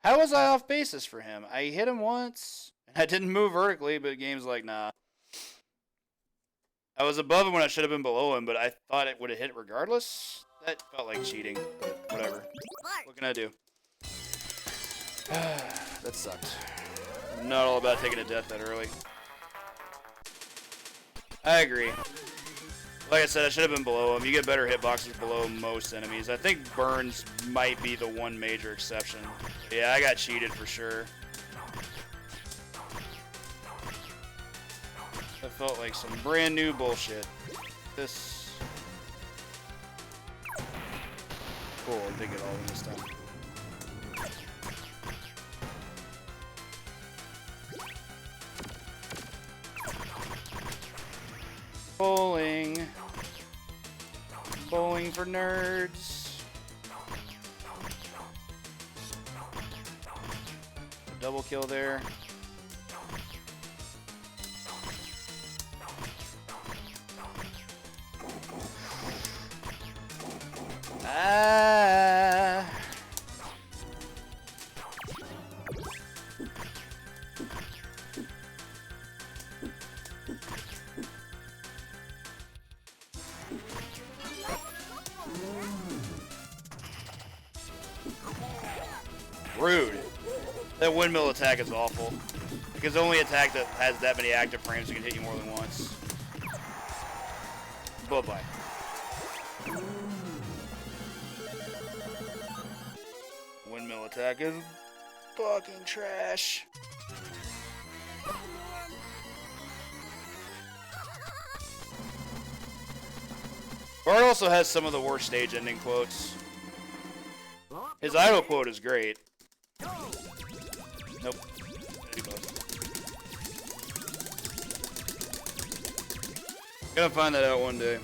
How was I off basis for him? I hit him once, and I didn't move vertically, but the game's like, nah. I was above him when I should have been below him, but I thought it would have hit regardless. That felt like cheating, but whatever. What can I do? That sucked. Not all about taking a death that early. I agree. Like I said, I should have been below him. You get better hitboxes below most enemies. I think Burns might be the one major exception. Yeah, I got cheated for sure. That felt like some brand new bullshit. This... Cool, I did get all of them this time. Bowling. Bowling for nerds. Double kill there. Ah. Rude. That windmill attack is awful. Because the only attack that has that many active frames that can hit you more than once. Bye-bye. Windmill attack is fucking trash. Bart also has some of the worst stage ending quotes. His idle quote is great. Nope. Gonna find that out one day.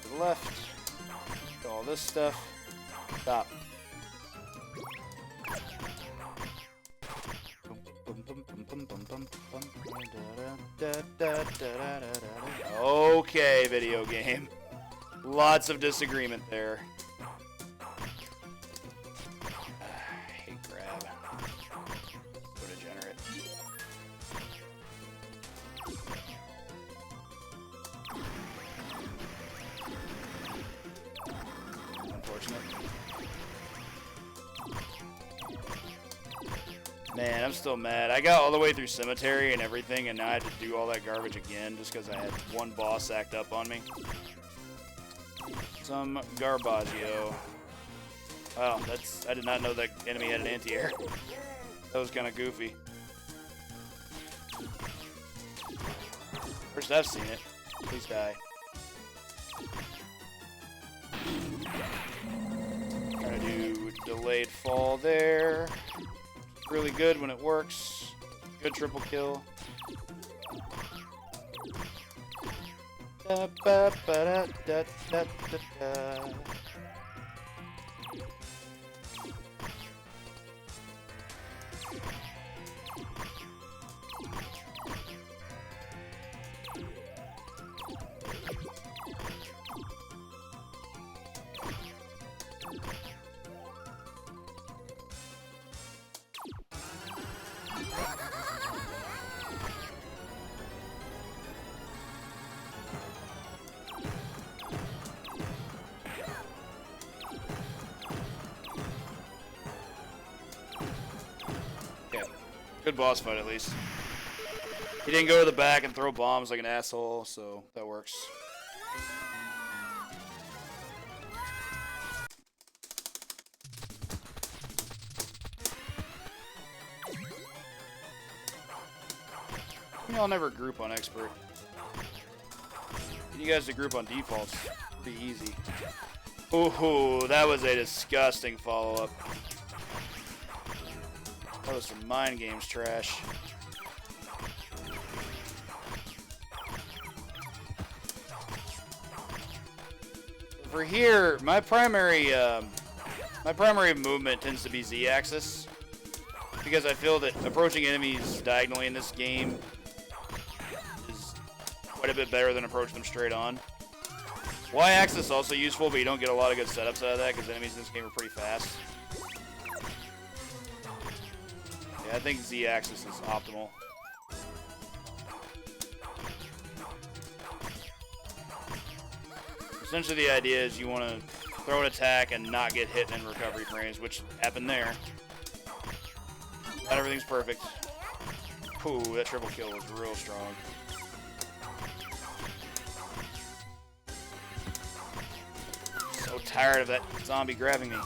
To the left. All this stuff. Stop. Okay, video game. Lots of disagreement there. I hate grab. So degenerate. Unfortunate. Man, I'm still mad. I got all the way through Cemetery and everything, and now I had to do all that garbage again just because I had one boss act up on me. Some Garbaggio. Wow, I did not know that enemy had an anti-air. That was kind of goofy. First I've seen it. Please die. Trying to do delayed fall there. Really good when it works. Good triple kill. Da, ba, ba, da, da, da, da. Good boss fight, at least. He didn't go to the back and throw bombs like an asshole, so that works. Y'all never group on expert. You guys to group on defaults. Pretty easy. Ooh, that was a disgusting follow-up. That was some mind games trash. For here, my primary movement tends to be Z-axis. because I feel that approaching enemies diagonally in this game is quite a bit better than approaching them straight on. Y-axis is also useful, but you don't get a lot of good setups out of that because enemies in this game are pretty fast. Yeah, I think Z-axis is optimal. Essentially, the idea is you want to throw an attack and not get hit in recovery frames, which happened there. Not everything's perfect. Ooh, that triple kill was real strong. So tired of that zombie grabbing me.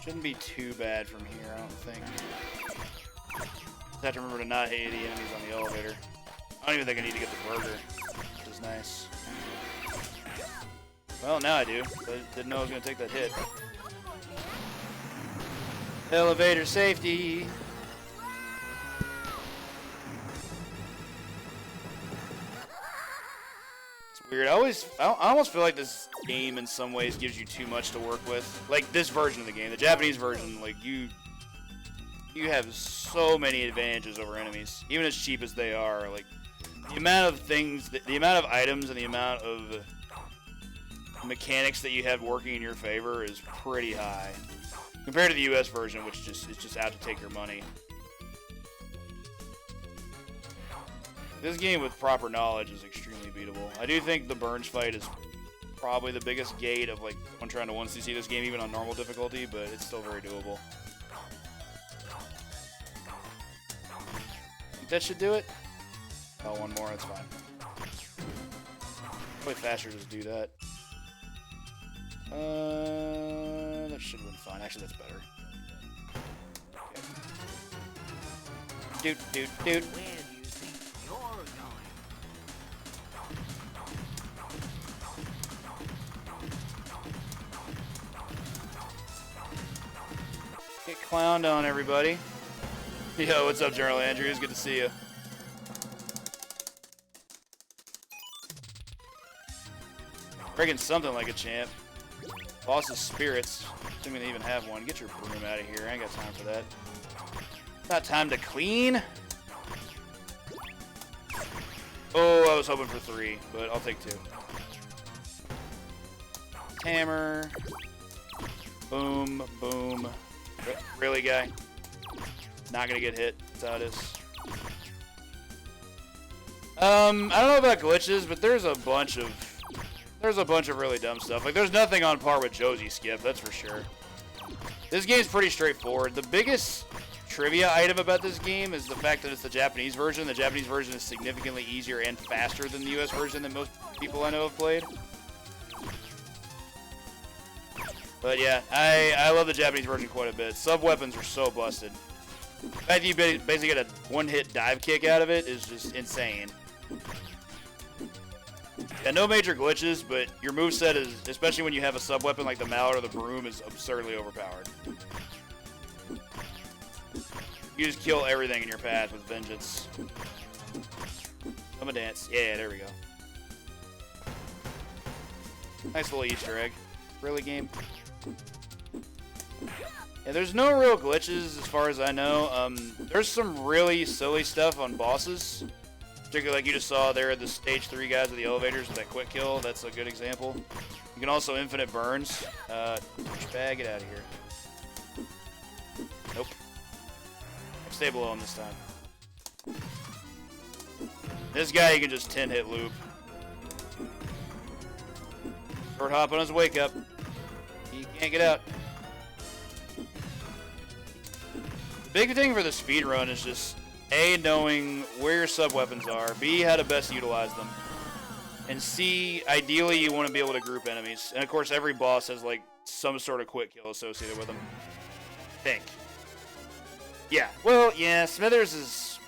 Shouldn't be too bad from here, I don't think. Just have to remember to not hit any enemies on the elevator. I don't even think I need to get the burger, which is nice. Well, now I do. I didn't know I was going to take that hit. Elevator safety! Weird. I almost feel like this game in some ways gives you too much to work with. Like this version of the game, the Japanese version, like you have so many advantages over enemies, even as cheap as they are. Like the amount of things, the amount of items, and the amount of mechanics that you have working in your favor is pretty high compared to the US version, which is just out to take your money. This game with proper knowledge is extremely beatable. I do think the Burns fight is probably the biggest gate of like someone trying to 1cc this game even on normal difficulty, but it's still very doable. Think that should do it? Oh, one more, that's fine. Probably faster to just do that. That should have been fine. Actually, that's better. Okay. Doot. Get clowned on, everybody. Yo, what's up, General Andrews? Good to see you. Breaking something like a champ. Boss's spirits. Assuming they even have one. Get your broom out of here. I ain't got time for that. Not time to clean. Oh, I was hoping for 3, but I'll take 2. Hammer. Boom, boom. Really, guy? Not gonna get hit. That's how it is. I don't know about glitches, but there's a bunch of really dumb stuff. Like, there's nothing on par with Josie Skip, that's for sure. This game's pretty straightforward. The biggest trivia item about this game is the fact that it's the Japanese version. The Japanese version is significantly easier and faster than the US version that most people I know have played. But yeah, I love the Japanese version quite a bit. Sub-weapons are so busted. The fact that you basically get a one-hit dive kick out of it is just insane. Yeah, no major glitches, but your moveset is, especially when you have a sub-weapon like the mallet or the broom, is absurdly overpowered. You just kill everything in your path with vengeance. I'm a dance. Yeah, there we go. Nice little Easter egg. Really, game? Yeah, there's no real glitches as far as I know. There's some really silly stuff on bosses. Particularly like you just saw there, the stage 3 guys with the elevators with that quick kill. That's a good example. You can also infinite burns. Bag, get out of here. Nope. Stay below him this time. This guy you can just 10-hit loop. Short hop on his wake up. He can't get out. The big thing for the speed run is just A, knowing where your sub-weapons are, B, how to best utilize them, and C, ideally you want to be able to group enemies. And of course every boss has like some sort of quick kill associated with them. I think. Yeah, well, yeah, Smithers is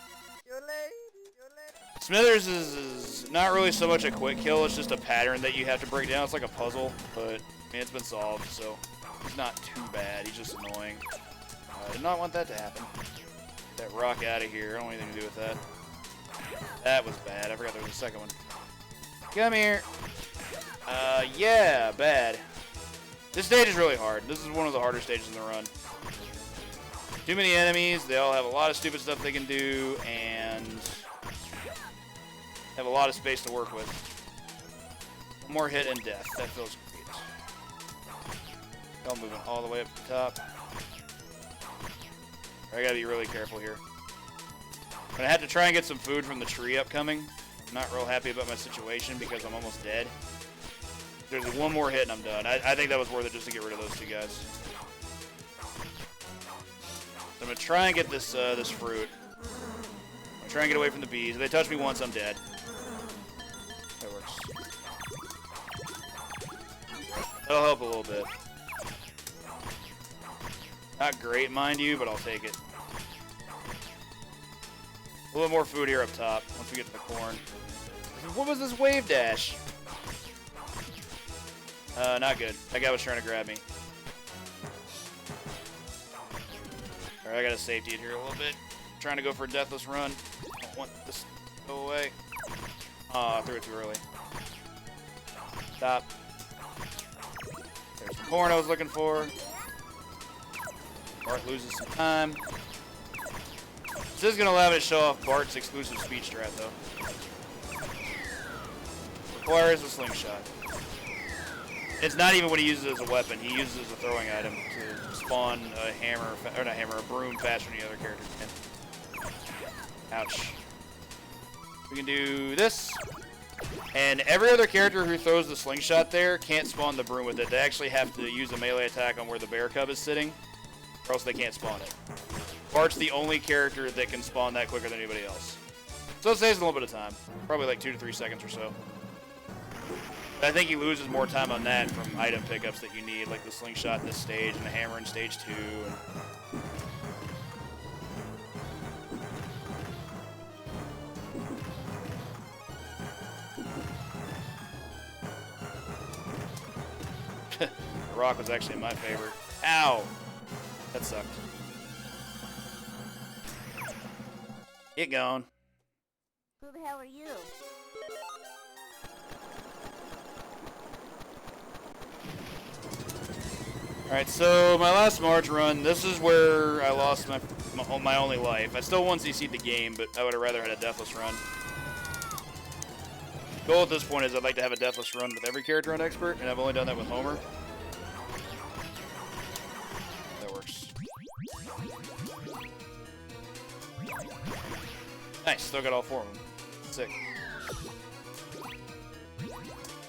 not really so much a quick kill, it's just a pattern that you have to break down. It's like a puzzle, but I mean, it's been solved, so he's not too bad. He's just annoying. I did not want that to happen. Get that rock out of here. I don't want anything to do with that. That was bad. I forgot there was a second one. Come here. Yeah, bad. This stage is really hard. This is one of the harder stages in the run. Too many enemies. They all have a lot of stupid stuff they can do, and have a lot of space to work with. One more hit and death. That feels great. I'm moving all the way up to the top. I gotta be really careful here. I'm gonna have to try and get some food from the tree upcoming. I'm not real happy about my situation because I'm almost dead. There's one more hit and I'm done. I think that was worth it just to get rid of those two guys. So I'm gonna try and get this this fruit. I'm trying to get away from the bees. If they touch me once, I'm dead. That works. That'll help a little bit. Not great, mind you, but I'll take it. A little more food here up top once we get to the corn. What was this wave dash? Not good. That guy was trying to grab me. Alright, I got a safety in here a little bit. I'm trying to go for a deathless run. I don't want this to go away. Aw, I threw it too early. Stop. There's the corn I was looking for. Bart loses some time. This is going to allow me to show off Bart's exclusive speed strat, though. Requires a slingshot. It's not even what he uses as a weapon. He uses it as a throwing item to spawn a hammer, or not hammer, a broom faster than the other characters can. Ouch. We can do this. And every other character who throws the slingshot there can't spawn the broom with it. They actually have to use a melee attack on where the bear cub is sitting, or else they can't spawn it. Bart's the only character that can spawn that quicker than anybody else. So it saves a little bit of time. Probably like 2 to 3 seconds or so. But I think he loses more time on that from item pickups that you need, like the slingshot in this stage and the hammer in stage 2. The rock was actually my favorite. Ow! That sucked. Get going. Who the hell are you? Alright, so my last March run, this is where I lost my only life. I still won CC'd the game, but I would have rather had a deathless run. The goal at this point is I'd like to have a deathless run with every character on Expert, and I've only done that with Homer. That works. Nice, still got all 4 of them. Sick.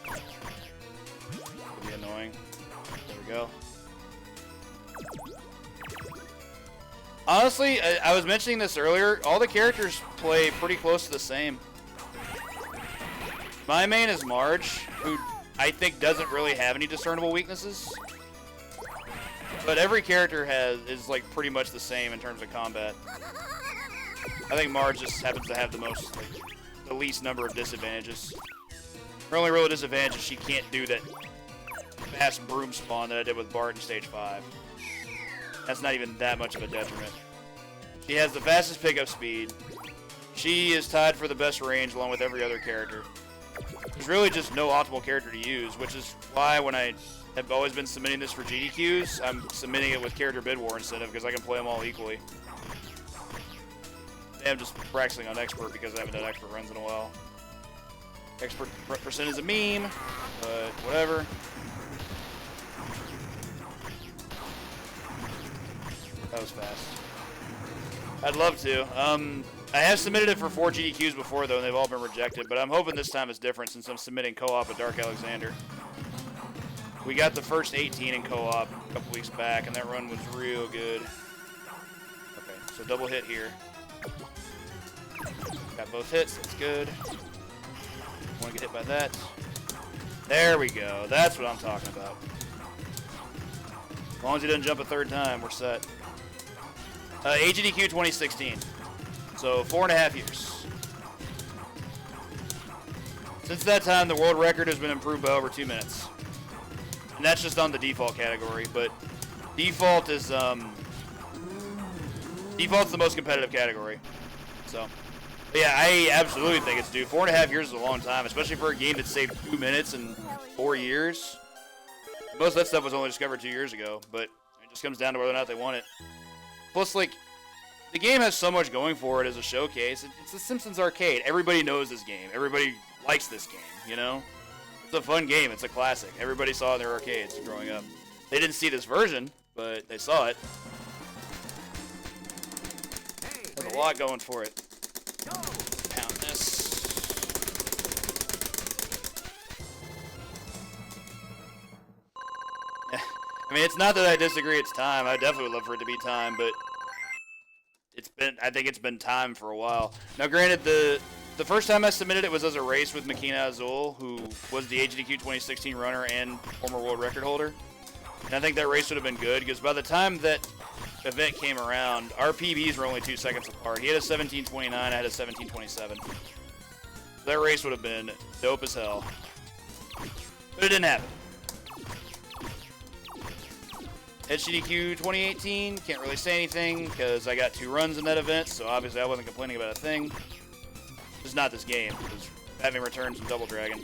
Could be annoying. There we go. Honestly, I was mentioning this earlier, all the characters play pretty close to the same. My main is Marge, who I think doesn't really have any discernible weaknesses. But every character is like pretty much the same in terms of combat. I think Marge just happens to have the least number of disadvantages. Her only real disadvantage is she can't do that fast broom spawn that I did with Bart in stage 5. That's not even that much of a detriment. She has the fastest pickup speed. She is tied for the best range along with every other character. There's really just no optimal character to use, which is why when I have always been submitting this for GDQs, I'm submitting it with character bid war instead of, because I can play them all equally. I'm just practicing on Expert because I haven't done Expert runs in a while. Expert percent is a meme, but whatever. That was fast. I'd love to. I have submitted it for 4 GDQs before, though, and they've all been rejected. But I'm hoping this time is different since I'm submitting co-op with Dark Alexander. We got the first 18 in co-op a couple weeks back, and that run was real good. Okay, so double hit here. Got both hits, that's good. Want to get hit by that. There we go. That's what I'm talking about. As long as he doesn't jump a 3rd time, we're set. AGDQ 2016. So 4.5 years. Since that time, the world record has been improved by over 2 minutes. And that's just on the default category, but default is default's the most competitive category. So But yeah, I absolutely think it's due. 4.5 years is a long time, especially for a game that saved 2 minutes in 4 years. Most of that stuff was only discovered 2 years ago, but it just comes down to whether or not they want it. Plus, like, the game has so much going for it as a showcase. It's the Simpsons arcade. Everybody knows this game. Everybody likes this game, you know? It's a fun game. It's a classic. Everybody saw it in their arcades growing up. They didn't see this version, but they saw it. There's a lot going for it. Count this. I mean, it's not that I disagree it's time. I definitely would love for it to be time, but I think it's been time for a while. Now, granted, the first time I submitted it was as a race with Makina Azul, who was the HDQ 2016 runner and former world record holder. And I think that race would have been good, because by the time that event came around, our PBs were only 2 seconds apart. He had a 17:29, I had a 17:27. That race would have been dope as hell. But it didn't happen. HDQ 2018, can't really say anything because I got 2 runs in that event, so obviously I wasn't complaining about a thing. Just not this game, because having returns from Double Dragon.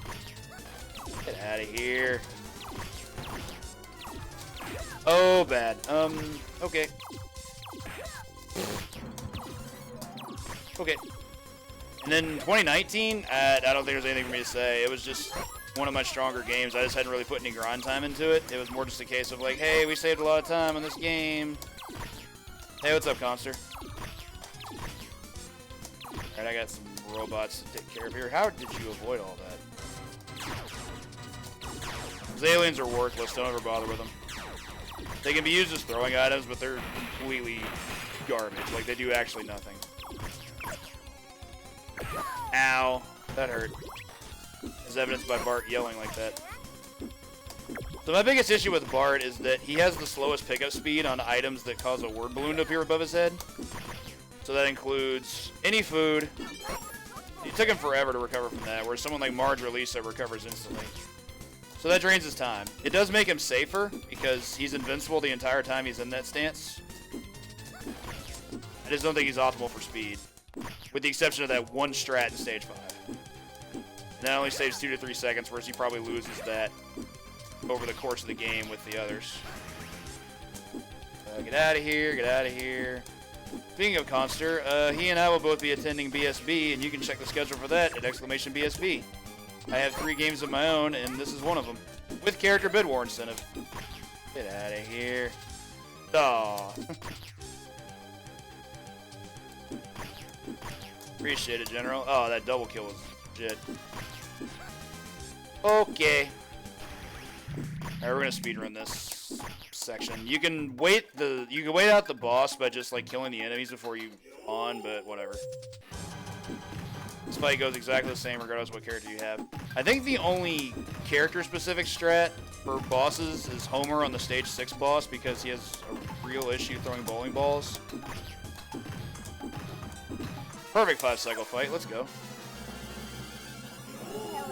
Get out of here. Oh, bad. Okay. Okay. And then 2019, I don't think there's anything for me to say. It was just one of my stronger games. I just hadn't really put any grind time into it. It was more just a case of like, hey, we saved a lot of time on this game. Hey, what's up, Conster? Alright, I got some robots to take care of here. How did you avoid all that? Those aliens are worthless. Don't ever bother with them. They can be used as throwing items, but they're completely garbage. Like, they do actually nothing. Ow. That hurt. As evidenced by Bart yelling like that. So my biggest issue with Bart is that he has the slowest pickup speed on items that cause a word balloon to appear above his head. So that includes any food. It took him forever to recover from that, whereas someone like Marge or Lisa recovers instantly. So that drains his time. It does make him safer, because he's invincible the entire time he's in that stance. I just don't think he's optimal for speed. With the exception of that one strat in Stage 5. And that only saves 2 to 3 seconds, whereas he probably loses that over the course of the game with the others. Get out of here, get out of here. Speaking of Conster, he and I will both be attending BSB, and you can check the schedule for that at !BSB. I have 3 games of my own, and this is one of them. With character bid war incentive. Get out of here. Aw. Appreciate it, General. Oh, that double kill was legit. Okay. Alright, we're gonna speedrun this section. You can wait out the boss by just like killing the enemies before you spawn, but whatever. This fight goes exactly the same regardless of what character you have. I think the only character-specific strat for bosses is Homer on the Stage 6 boss, because he has a real issue throwing bowling balls. Perfect 5-cycle fight, let's go.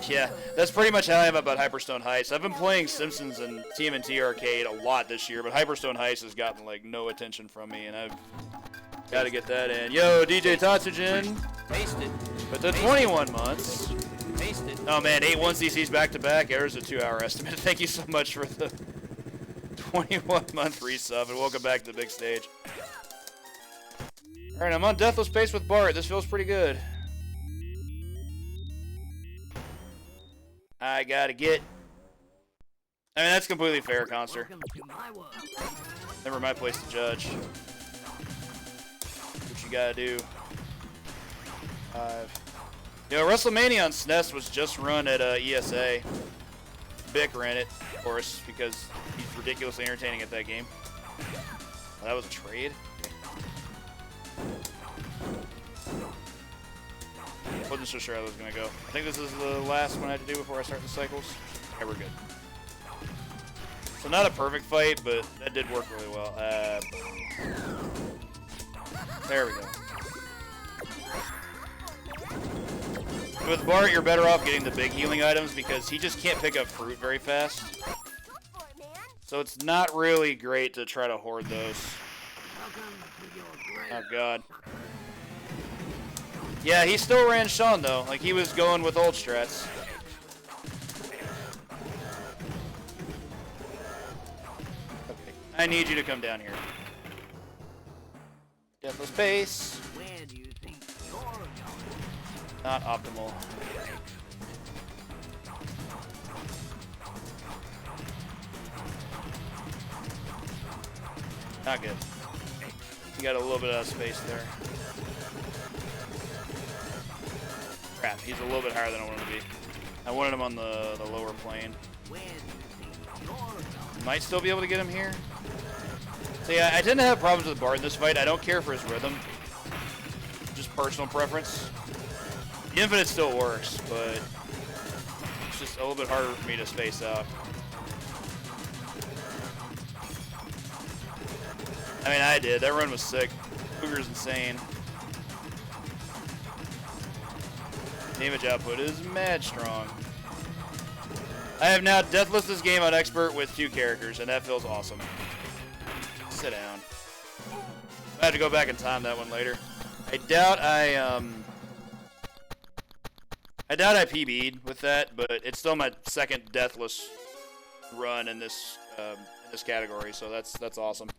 Yeah, that's pretty much how I am about Hyperstone Heist. I've been playing Simpsons and TMNT Arcade a lot this year, but Hyperstone Heist has gotten like no attention from me, and I've got to get that in. Yo, DJ Tatsujin! Tasted. But the 21 months. Tasted. Oh man, 8 1CCs back to back. There's a 2-hour estimate. Thank you so much for the 21-month resub, and welcome back to the big stage. Alright, I'm on Deathless Pace with Bart. This feels pretty good. I gotta get... I mean, that's completely fair, Conster. Never my place to judge. What you gotta do. 5. You know, WrestleMania on SNES was just run at ESA. Bick ran it, of course, because he's ridiculously entertaining at that game. Oh, that was a trade? Wasn't so sure how that was going to go. I think this is the last one I had to do before I start the cycles. Okay, we're good. So not a perfect fight, but that did work really well. There we go. With Bart, you're better off getting the big healing items because he just can't pick up fruit very fast. So it's not really great to try to hoard those. Oh god. Yeah, he still ran Sean, though. Like, he was going with old strats. Okay. I need you to come down here. Deathless base. Where do you think you're going? Not optimal. Not good. You got a little bit out of space there. Crap, he's a little bit higher than I wanted him to be. I wanted him on the lower plane. Where do you think you're going? Might still be able to get him here. So yeah, I tend to have problems with Bart in this fight. I don't care for his rhythm. Just personal preference. The Infinite still works, but it's just a little bit harder for me to space out. I mean, I did. That run was sick. Cougar's insane. Damage output is mad strong. I have now deathless this game on expert with 2 characters, and that feels awesome. Sit down. I have to go back and time that one later. I doubt I PB'd with that, but it's still my second deathless run in this category, so that's awesome.